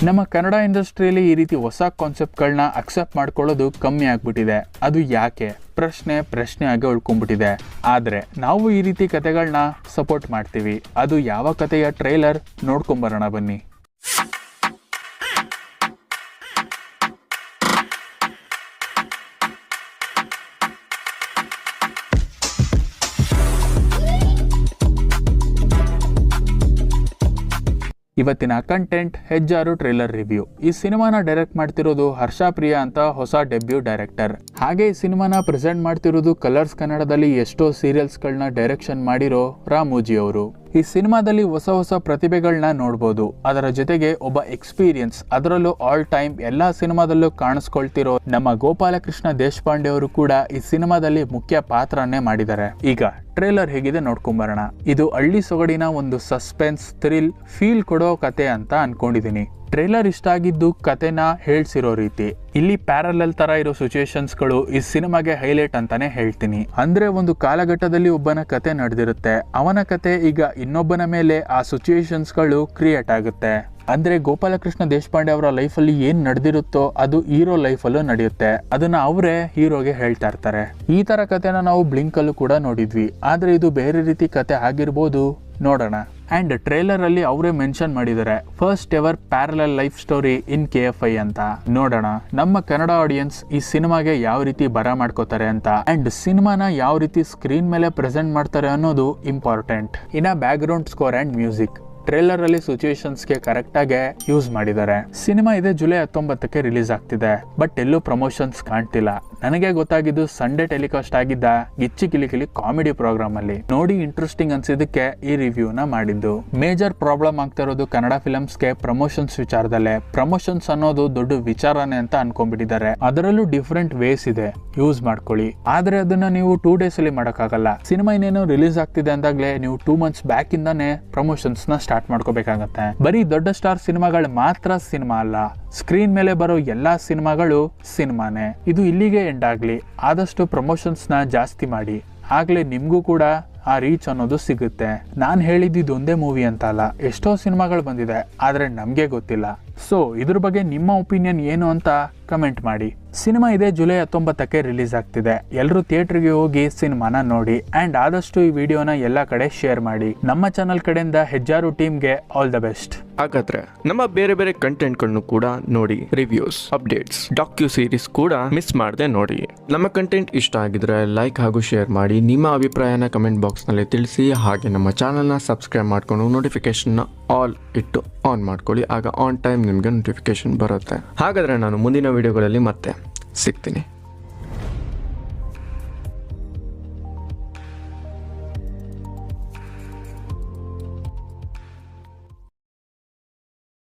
ನಮ್ಮ ಕನ್ನಡ ಇಂಡಸ್ಟ್ರಿಯಲ್ಲಿ ಈ ರೀತಿ ಹೊಸ ಕಾನ್ಸೆಪ್ಟ್ಗಳನ್ನ ಅಕ್ಸೆಪ್ಟ್ ಮಾಡ್ಕೊಳ್ಳೋದು ಕಮ್ಮಿ ಆಗ್ಬಿಟ್ಟಿದೆ. ಅದು ಯಾಕೆ ಪ್ರಶ್ನೆ ಆಗಿ ಉಳ್ಕೊಂಡ್ಬಿಟ್ಟಿದೆ. ಆದ್ರೆ ನಾವು ಈ ರೀತಿ ಕತೆಗಳನ್ನ ಸಪೋರ್ಟ್ ಮಾಡ್ತೀವಿ. ಅದು ಯಾವ ಕತೆಯ ಟ್ರೈಲರ್ ನೋಡ್ಕೊಂಬರೋಣ ಬನ್ನಿ. ಇವತ್ತಿನ ಕಂಟೆಂಟ್ ಹೆಜ್ಜಾರು ಟ್ರೇಲರ್ ರಿವ್ಯೂ. ಈ ಸಿನಿಮಾನ ಡೈರೆಕ್ಟ್ ಮಾಡ್ತಿರೋದು ಹರ್ಷ ಪ್ರಿಯಾ ಅಂತ ಹೊಸ ಡೆಬ್ಯೂ ಡೈರೆಕ್ಟರ್. ಹಾಗೆ ಈ ಸಿನಿಮಾನ ಪ್ರೆಸೆಂಟ್ ಮಾಡ್ತಿರೋದು ಕಲರ್ಸ್ ಕನ್ನಡದಲ್ಲಿ ಎಷ್ಟೋ ಸೀರಿಯಲ್ಸ್ಗಳನ್ನ ಡೈರೆಕ್ಷನ್ ಮಾಡಿರೋ ರಾಮೋಜಿ ಅವರು. ಈ ಸಿನಿಮಾದಲ್ಲಿ ಹೊಸ ಪ್ರತಿಭೆಗಳನ್ನ ನೋಡ್ಬೋದು. ಅದರ ಜೊತೆಗೆ ಒಬ್ಬ ಎಕ್ಸ್ಪೀರಿಯನ್ಸ್, ಅದರಲ್ಲೂ ಆಲ್ ಟೈಮ್ ಎಲ್ಲಾ ಸಿನಿಮಾದಲ್ಲೂ ಕಾಣಿಸ್ಕೊಳ್ತಿರೋ ನಮ್ಮ ಗೋಪಾಲಕೃಷ್ಣ ದೇಶಪಾಂಡೆ ಅವರು ಕೂಡ ಈ ಸಿನಿಮಾದಲ್ಲಿ ಮುಖ್ಯ ಪಾತ್ರನೇ ಮಾಡಿದ್ದಾರೆ. ಈಗ ಟ್ರೇಲರ್ ಹೇಗಿದೆ ನೋಡ್ಕೊಂಬರೋಣ. ಇದು ಹಳ್ಳಿ ಸೊಗಡಿನ ಒಂದು ಸಸ್ಪೆನ್ಸ್ ಥ್ರಿಲ್ ಫೀಲ್ ಕೊಡೋ ಕತೆ ಅಂತ ಅನ್ಕೊಂಡಿದೀನಿ. ಟ್ರೇಲರ್ ಇಷ್ಟ ಆಗಿದ್ದು ಕತೆನ ಹೇಳ್ಸಿರೋ ರೀತಿ. ಇಲ್ಲಿ ಪ್ಯಾರಲಲ್ ತರ ಇರೋ ಸಿಚುಯೇಷನ್ಸ್ಗಳು ಈ ಸಿನಿಮಾಗೆ ಹೈಲೈಟ್ ಅಂತಾನೆ ಹೇಳ್ತೀನಿ. ಅಂದ್ರೆ ಒಂದು ಕಾಲಘಟ್ಟದಲ್ಲಿ ಒಬ್ಬನ ಕತೆ ನಡೆದಿರುತ್ತೆ, ಅವನ ಕತೆ ಈಗ ಇನ್ನೊಬ್ಬನ ಮೇಲೆ ಆ ಸಿಚುಯೇಷನ್ಸ್ಗಳು ಕ್ರಿಯೇಟ್ ಆಗುತ್ತೆ. ಅಂದ್ರೆ ಗೋಪಾಲಕೃಷ್ಣ ದೇಶಪಾಂಡೆ ಅವರ ಲೈಫಲ್ಲಿ ಏನ್ ನಡೆದಿರುತ್ತೋ ಅದು ಹೀರೋ ಲೈಫಲ್ಲೂ ನಡೆಯುತ್ತೆ. ಅದನ್ನ ಅವರೇ ಹೀರೋಗೆ ಹೇಳ್ತಾ ಇರ್ತಾರೆ. ಈ ತರ ಕತೆನ ನಾವು ಬ್ಲಿಂಕ್ ಅಲ್ಲೂ ಕೂಡ ನೋಡಿದ್ವಿ. ಆದ್ರೆ ಇದು ಬೇರೆ ರೀತಿ ಕತೆ ಆಗಿರ್ಬೋದು, ನೋಡೋಣ. ಅಂಡ್ ಟ್ರೇಲರ್ ಅಲ್ಲಿ ಅವರೇ ಮೆನ್ಷನ್ ಮಾಡಿದ್ದಾರೆ, first ever parallel life story in KFI ಅಂತ. ನೋಡೋಣ ನಮ್ಮ ಕನ್ನಡ ಆಡಿಯನ್ಸ್ ಈ ಸಿನಿಮಾಗೆ ಯಾವ ರೀತಿ ಬರ ಮಾಡ್ಕೋತಾರೆ ಅಂತ. ಅಂಡ್ ಸಿನಿಮಾನ ಯಾವ ರೀತಿ ಸ್ಕ್ರೀನ್ ಮೇಲೆ ಪ್ರೆಸೆಂಟ್ ಮಾಡ್ತಾರೆ ಅನ್ನೋದು ಇಂಪಾರ್ಟೆಂಟ್. ಇನ್ನ back ground score and music trailer ಅಲ್ಲಿ ಸಿಚುಯೇಷನ್ಸ್ಗೆ ಕರೆಕ್ಟ್ ಆಗಿ ಯೂಸ್ ಮಾಡಿದ್ದಾರೆ. ಸಿನಿಮಾ ಇದೆ ಜುಲೈ 19ಕ್ಕೆ ರಿಲೀಸ್ ಆಗ್ತಿದೆ. ಬಟ್ ಎಲ್ಲೂ ಪ್ರಮೋಷನ್ಸ್ ಕಾಣ್ತಿಲ್ಲ. ನನಗೆ ಗೊತ್ತಾಗಿದ್ದು ಸಂಡೇ ಟೆಲಿಕಾಸ್ಟ್ ಆಗಿದ್ದ ಗಿಚ್ಚಿ ಕಿಲಿಕಿಲಿ ಕಾಮಿಡಿ ಪ್ರೋಗ್ರಾಮ್ ಅಲ್ಲಿ ನೋಡಿ ಇಂಟ್ರೆಸ್ಟಿಂಗ್ ಅನ್ಸಿದ್ದಕ್ಕೆ ಈ ರಿವ್ಯೂನ ಮಾಡಿದ್ದು. ಮೇಜರ್ ಪ್ರಾಬ್ಲಮ್ ಆಗ್ತಾ ಇರೋದು ಕನ್ನಡ ಫಿಲಮ್ಸ್ಗೆ ಪ್ರಮೋಷನ್ಸ್ ವಿಚಾರದಲ್ಲೇ. ಪ್ರಮೋಷನ್ಸ್ ಅನ್ನೋದು ದೊಡ್ಡ ವಿಚಾರನೇ ಅಂತ ಅನ್ಕೊಂಡ್ಬಿಟ್ಟಿದ್ದಾರೆ. ಅದರಲ್ಲೂ ಡಿಫ್ರೆಂಟ್ ವೇಸ್ ಇದೆ, ಯೂಸ್ ಮಾಡ್ಕೊಳ್ಳಿ. ಆದ್ರೆ ಅದನ್ನ ನೀವು 2 days ಅಲ್ಲಿ ಮಾಡಕ್ಕಾಗಲ್ಲ. ಸಿನಿಮಾ ಇನ್ನೇನು ರಿಲೀಸ್ ಆಗ್ತಿದೆ ಅಂದಾಗ್ಲೇ ನೀವು 2 months ಬ್ಯಾಕ್ ಇಂದಾನೆ ಪ್ರಮೋಷನ್ಸ್ ನ ಸ್ಟಾರ್ಟ್ ಮಾಡ್ಕೋಬೇಕಾಗತ್ತೆ. ಬರೀ ದೊಡ್ಡ ಸ್ಟಾರ್ ಸಿನಿಮಾಗಳು ಮಾತ್ರ ಸಿನಿಮಾ ಅಲ್ಲ, ಸ್ಕ್ರೀನ್ ಮೇಲೆ ಬರೋ ಎಲ್ಲಾ ಸಿನಿಮಾಗಳು ಸಿನಿಮಾನೇ. ಇದು ಇಲ್ಲಿಗೆ ಎಂಡ್ ಆಗ್ಲಿ. ಆದಷ್ಟು ಪ್ರಮೋಷನ್ಸ್ ನ ಜಾಸ್ತಿ ಮಾಡಿ, ಆಗ್ಲೇ ನಿಮ್ಗೂ ಕೂಡ ಆ ರೀಚ್ ಅನ್ನೋದು ಸಿಗುತ್ತೆ. ನಾನ್ ಹೇಳಿದ್ದು ಒಂದೇ ಮೂವಿ ಅಂತ ಅಲ್ಲ, ಎಷ್ಟೋ ಸಿನಿಮಾಗಳು ಬಂದಿದೆ, ಆದ್ರೆ ನಮ್ಗೆ ಗೊತ್ತಿಲ್ಲ. ಸೊ ಇದ್ರ ಬಗ್ಗೆ ನಿಮ್ಮ ಒಪಿನಿಯನ್ ಏನು ಅಂತ ಕಮೆಂಟ್ ಮಾಡಿ. ಸಿನಿಮಾ ಇದೆ ಜುಲೈ 19ಕ್ಕೆ ರಿಲೀಸ್ ಆಗ್ತಿದೆ. ಎಲ್ಲರೂ ಥಿಯೇಟರ್ಗೆ ಹೋಗಿ ಸಿನಿಮಾನ ನೋಡಿ. ಅಂಡ್ ಆದಷ್ಟು ಈ ವಿಡಿಯೋನ ಎಲ್ಲಾ ಕಡೆ ಶೇರ್ ಮಾಡಿ. ನಮ್ಮ ಚಾನಲ್ ಕಡೆಯಿಂದ ಹೆಜ್ಜಾರು ಟೀಮ್ಗೆ ಆಲ್ ದ ಬೆಸ್ಟ್. ಹಾಗಾದ್ರೆ ನಮ್ಮ ಬೇರೆ ಕಂಟೆಂಟ್ಗಳನ್ನು ಕೂಡ ನೋಡಿ. ರಿವ್ಯೂಸ್, ಅಪ್ಡೇಟ್ಸ್, ಡಾಕ್ಯು ಸೀರೀಸ್ ಕೂಡ ಮಿಸ್ ಮಾಡದೆ ನೋಡಿ. ನಮ್ಮ ಕಂಟೆಂಟ್ ಇಷ್ಟ ಆಗಿದ್ರೆ ಲೈಕ್ ಹಾಗೂ ಶೇರ್ ಮಾಡಿ. ನಿಮ್ಮ ಅಭಿಪ್ರಾಯನ ಕಮೆಂಟ್ ಬಾಕ್ಸ್ ನಲ್ಲಿ ತಿಳಿಸಿ. ಹಾಗೆ ನಮ್ಮ ಚಾನಲ್ನ ಸಬ್ಸ್ಕ್ರೈಬ್ ಮಾಡ್ಕೊಂಡು ನೋಟಿಫಿಕೇಶನ್ ಆಲ್ ಇಟ್ಟು ಆನ್ ಮಾಡ್ಕೊಳ್ಳಿ. ಆಗ ಆನ್ ಟೈಮ್ ನಿಮ್ಗೆ ನೋಟಿಫಿಕೇಶನ್ ಬರುತ್ತೆ. ಹಾಗಾದ್ರೆ ನಾನು ಮುಂದಿನ ವಿಡಿಯೋಗಳಲ್ಲಿ ಮತ್ತೆ ಸಿಗ್ತೀನಿ.